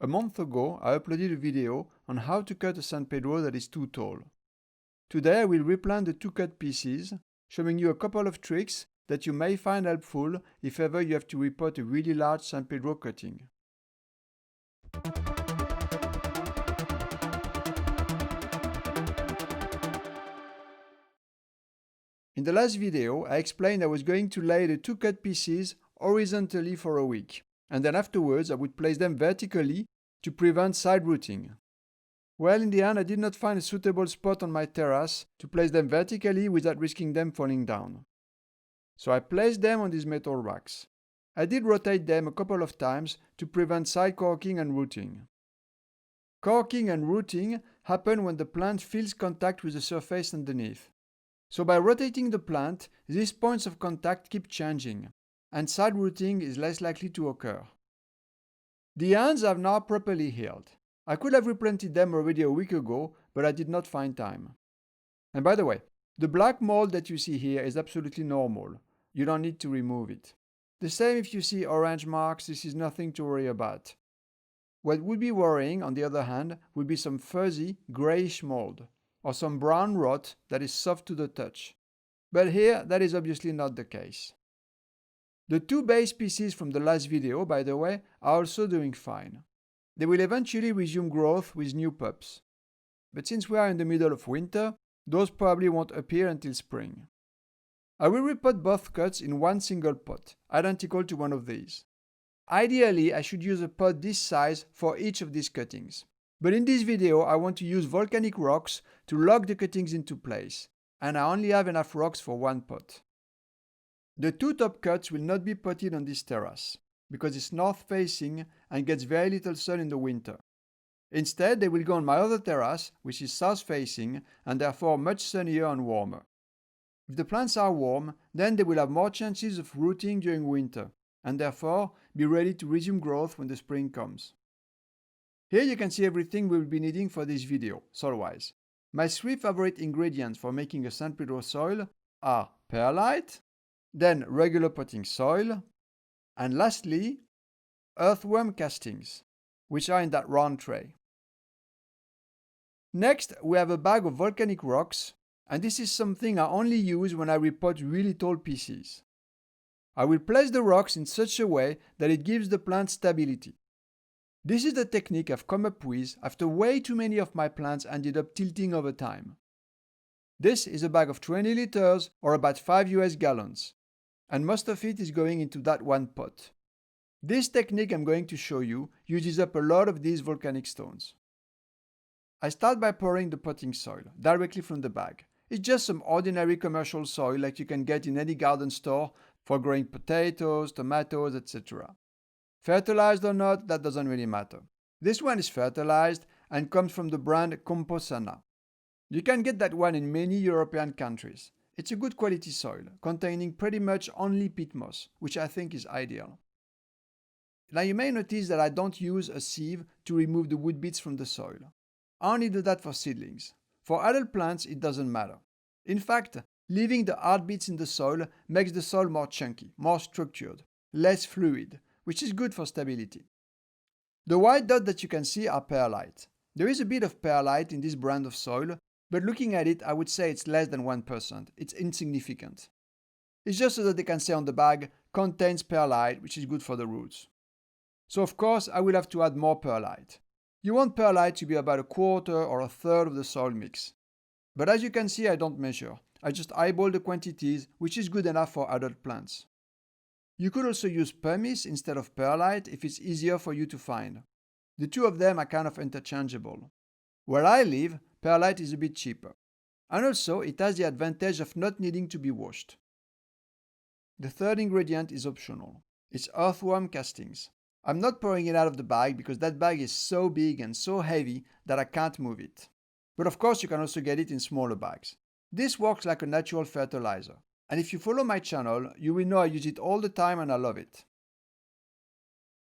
A month ago, I uploaded a video on how to cut a San Pedro that is too tall. Today I will replant the two cut pieces, showing you a couple of tricks that you may find helpful if ever you have to repot a really large San Pedro cutting. In the last video, I explained I was going to lay the two cut pieces horizontally for a week, and then afterwards I would place them vertically to prevent side rooting. Well, in the end, I did not find a suitable spot on my terrace to place them vertically without risking them falling down. So I placed them on these metal racks. I did rotate them a couple of times to prevent side corking and rooting. Corking and rooting happen when the plant feels contact with the surface underneath. So by rotating the plant, these points of contact keep changing, and side rooting is less likely to occur. The ends have now properly healed. I could have replanted them already a week ago, but I did not find time. And by the way, the black mold that you see here is absolutely normal. You don't need to remove it. The same if you see orange marks, this is nothing to worry about. What would be worrying, on the other hand, would be some fuzzy, grayish mold, or some brown rot that is soft to the touch. But here, that is obviously not the case. The two base pieces from the last video, by the way, are also doing fine. They will eventually resume growth with new pups. But since we are in the middle of winter, those probably won't appear until spring. I will repot both cuts in one single pot, identical to one of these. Ideally, I should use a pot this size for each of these cuttings. But in this video, I want to use volcanic rocks to lock the cuttings into place, and I only have enough rocks for one pot. The two top cuts will not be potted on this terrace, because it's north-facing and gets very little sun in the winter. Instead, they will go on my other terrace, which is south-facing and therefore much sunnier and warmer. If the plants are warm, then they will have more chances of rooting during winter, and therefore be ready to resume growth when the spring comes. Here you can see everything we will be needing for this video, soil-wise. My three favorite ingredients for making a San Pedro soil are perlite, then regular potting soil, and lastly, earthworm castings, which are in that round tray. Next, we have a bag of volcanic rocks, and this is something I only use when I repot really tall pieces. I will place the rocks in such a way that it gives the plant stability. This is the technique I've come up with after way too many of my plants ended up tilting over time. This is a bag of 20 liters or about 5 US gallons, and most of it is going into that one pot. This technique I'm going to show you uses up a lot of these volcanic stones. I start by pouring the potting soil directly from the bag. It's just some ordinary commercial soil like you can get in any garden store for growing potatoes, tomatoes, etc. Fertilized or not, that doesn't really matter. This one is fertilized and comes from the brand Composana. You can get that one in many European countries. It's a good quality soil, containing pretty much only peat moss, which I think is ideal. Now you may notice that I don't use a sieve to remove the wood bits from the soil. I only do that for seedlings. For adult plants, it doesn't matter. In fact, leaving the hard bits in the soil makes the soil more chunky, more structured, less fluid, which is good for stability. The white dot that you can see are perlite. There is a bit of perlite in this brand of soil, but looking at it, I would say it's less than 1%. It's insignificant. It's just so that they can say on the bag, contains perlite, which is good for the roots. So of course, I will have to add more perlite. You want perlite to be about a quarter or a third of the soil mix. But as you can see, I don't measure. I just eyeball the quantities, which is good enough for adult plants. You could also use pumice instead of perlite if it's easier for you to find. The two of them are kind of interchangeable. Where I live, perlite is a bit cheaper. And also, it has the advantage of not needing to be washed. The third ingredient is optional. It's earthworm castings. I'm not pouring it out of the bag because that bag is so big and so heavy that I can't move it. But of course, you can also get it in smaller bags. This works like a natural fertilizer. And if you follow my channel, you will know I use it all the time and I love it.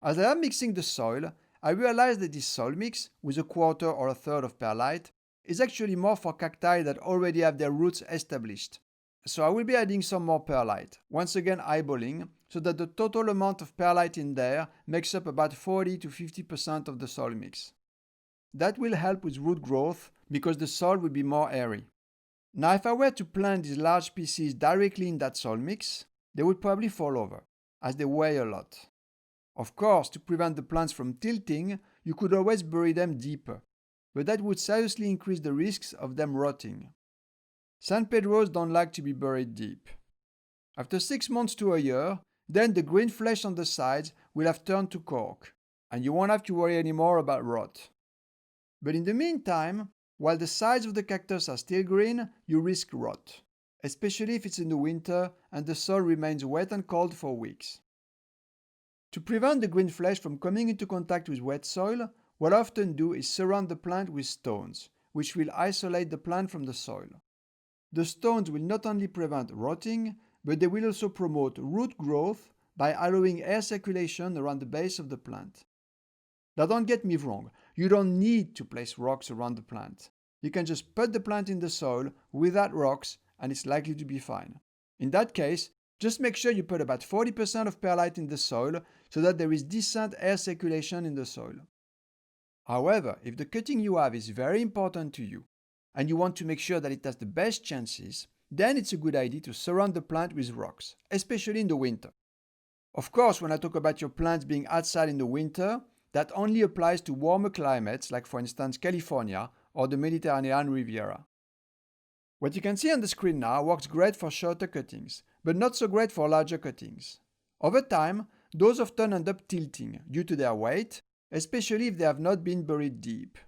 As I am mixing the soil, I realized that this soil mix, with a quarter or a third of perlite, is actually more for cacti that already have their roots established. So I will be adding some more perlite, once again eyeballing, so that the total amount of perlite in there makes up about 40 to 50% of the soil mix. That will help with root growth because the soil will be more airy. Now, if I were to plant these large pieces directly in that soil mix, they would probably fall over, as they weigh a lot. Of course, to prevent the plants from tilting, you could always bury them deeper, but that would seriously increase the risks of them rotting. San Pedros don't like to be buried deep. After 6 months to a year, then the green flesh on the sides will have turned to cork, and you won't have to worry anymore about rot. But in the meantime, while the sides of the cactus are still green, you risk rot, especially if it's in the winter and the soil remains wet and cold for weeks. To prevent the green flesh from coming into contact with wet soil, what I often do is surround the plant with stones, which will isolate the plant from the soil. The stones will not only prevent rotting, but they will also promote root growth by allowing air circulation around the base of the plant. Now don't get me wrong, you don't need to place rocks around the plant. You can just put the plant in the soil without rocks and it's likely to be fine. In that case, just make sure you put about 40% of perlite in the soil so that there is decent air circulation in the soil. However, if the cutting you have is very important to you and you want to make sure that it has the best chances, then it's a good idea to surround the plant with rocks, especially in the winter. Of course, when I talk about your plants being outside in the winter, that only applies to warmer climates like for instance California or the Mediterranean Riviera. What you can see on the screen now works great for shorter cuttings, but not so great for larger cuttings. Over time, those often end up tilting due to their weight, especially if they have not been buried deep.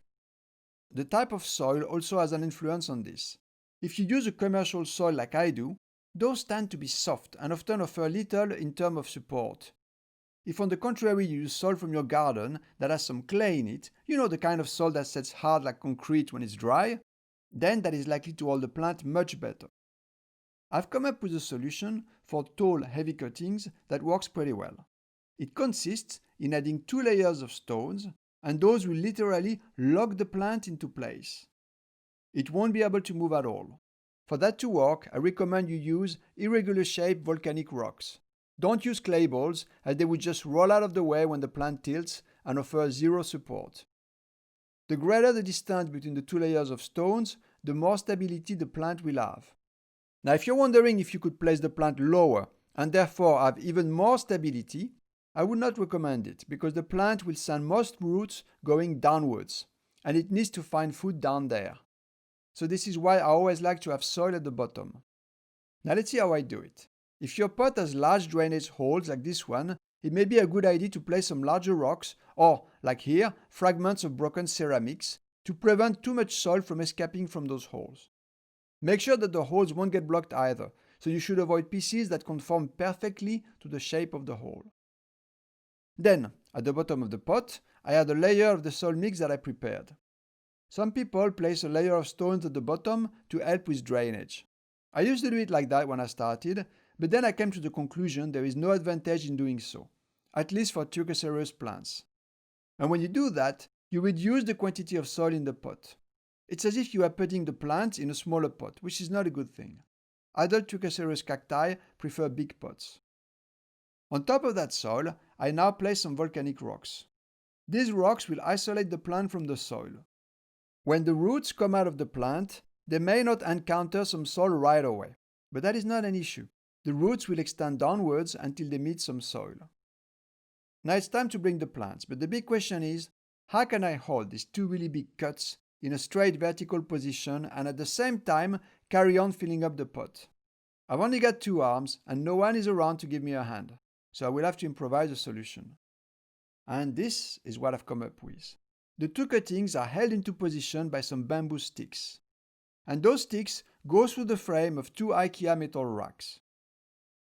The type of soil also has an influence on this. If you use a commercial soil like I do, those tend to be soft and often offer little in terms of support. If on the contrary you use soil from your garden that has some clay in it, you know the kind of soil that sets hard like concrete when it's dry, then that is likely to hold the plant much better. I've come up with a solution for tall, heavy cuttings that works pretty well. It consists in adding 2 layers of stones, and those will literally lock the plant into place. It won't be able to move at all. For that to work, I recommend you use irregular-shaped volcanic rocks. Don't use clay balls, as they would just roll out of the way when the plant tilts and offer zero support. The greater the distance between the 2 layers of stones, the more stability the plant will have. Now, if you're wondering if you could place the plant lower and therefore have even more stability, I would not recommend it because the plant will send most roots going downwards and it needs to find food down there. So this is why I always like to have soil at the bottom. Now let's see how I do it. If your pot has large drainage holes like this one, it may be a good idea to place some larger rocks or, like here, fragments of broken ceramics to prevent too much soil from escaping from those holes. Make sure that the holes won't get blocked either, so you should avoid pieces that conform perfectly to the shape of the hole. Then, at the bottom of the pot, I add a layer of the soil mix that I prepared. Some people place a layer of stones at the bottom to help with drainage. I used to do it like that when I started, but then I came to the conclusion there is no advantage in doing so, at least for Trichocereus plants. And when you do that, you reduce the quantity of soil in the pot. It's as if you are putting the plants in a smaller pot, which is not a good thing. Adult Trichocereus cacti prefer big pots. On top of that soil, I now place some volcanic rocks. These rocks will isolate the plant from the soil. When the roots come out of the plant, they may not encounter some soil right away, but that is not an issue. The roots will extend downwards until they meet some soil. Now it's time to bring the plants, but the big question is, how can I hold these 2 really big cuts in a straight vertical position and at the same time carry on filling up the pot? I've only got 2 arms and no one is around to give me a hand, so I will have to improvise a solution. And this is what I've come up with. The 2 cuttings are held into position by some bamboo sticks. And those sticks go through the frame of 2 IKEA metal racks.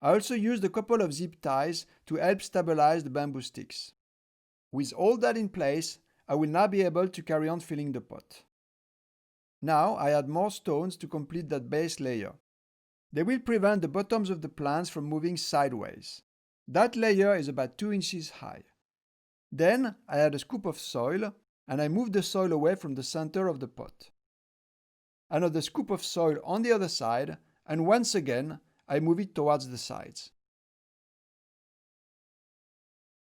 I also used a couple of zip ties to help stabilize the bamboo sticks. With all that in place, I will now be able to carry on filling the pot. Now I add more stones to complete that base layer. They will prevent the bottoms of the plants from moving sideways. That layer is about 2 inches high. Then I add a scoop of soil and I move the soil away from the center of the pot. Another scoop of soil on the other side, and once again I move it towards the sides.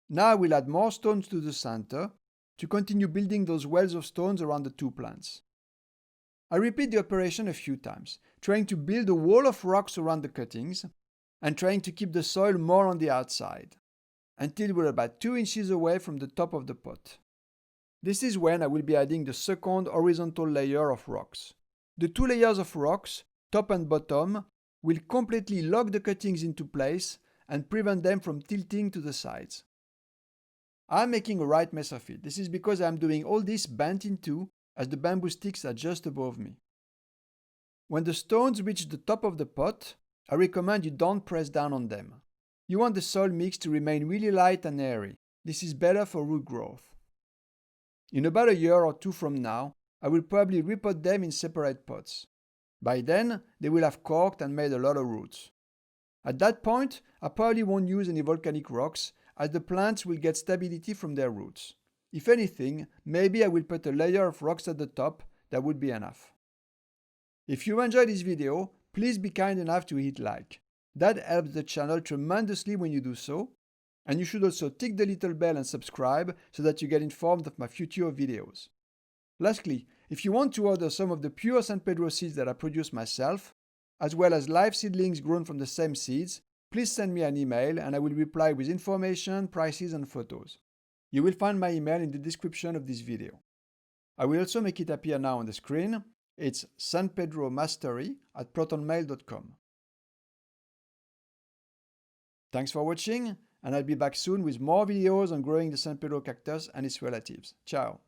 Now I will add more stones to the center to continue building those wells of stones around the two plants. I repeat the operation a few times, trying to build a wall of rocks around the cuttings and trying to keep the soil more on the outside, until we're about 2 inches away from the top of the pot. This is when I will be adding the second horizontal layer of rocks. The 2 layers of rocks, top and bottom, will completely lock the cuttings into place and prevent them from tilting to the sides. I'm making a right mess of it. This is because I'm doing all this bent in two as the bamboo sticks are just above me. When the stones reach the top of the pot, I recommend you don't press down on them. You want the soil mix to remain really light and airy. This is better for root growth. In about a year or two from now, I will probably repot them in separate pots. By then, they will have corked and made a lot of roots. At that point, I probably won't use any volcanic rocks, as the plants will get stability from their roots. If anything, maybe I will put a layer of rocks at the top. That would be enough. If you enjoyed this video, please be kind enough to hit like. That helps the channel tremendously when you do so, and you should also tick the little bell and subscribe so that you get informed of my future videos. Lastly, if you want to order some of the pure San Pedro seeds that I produce myself, as well as live seedlings grown from the same seeds, please send me an email and I will reply with information, prices, and photos. You will find my email in the description of this video. I will also make it appear now on the screen. It's sanpedromastery@protonmail.com. Thanks for watching, and I'll be back soon with more videos on growing the San Pedro cactus and its relatives. Ciao!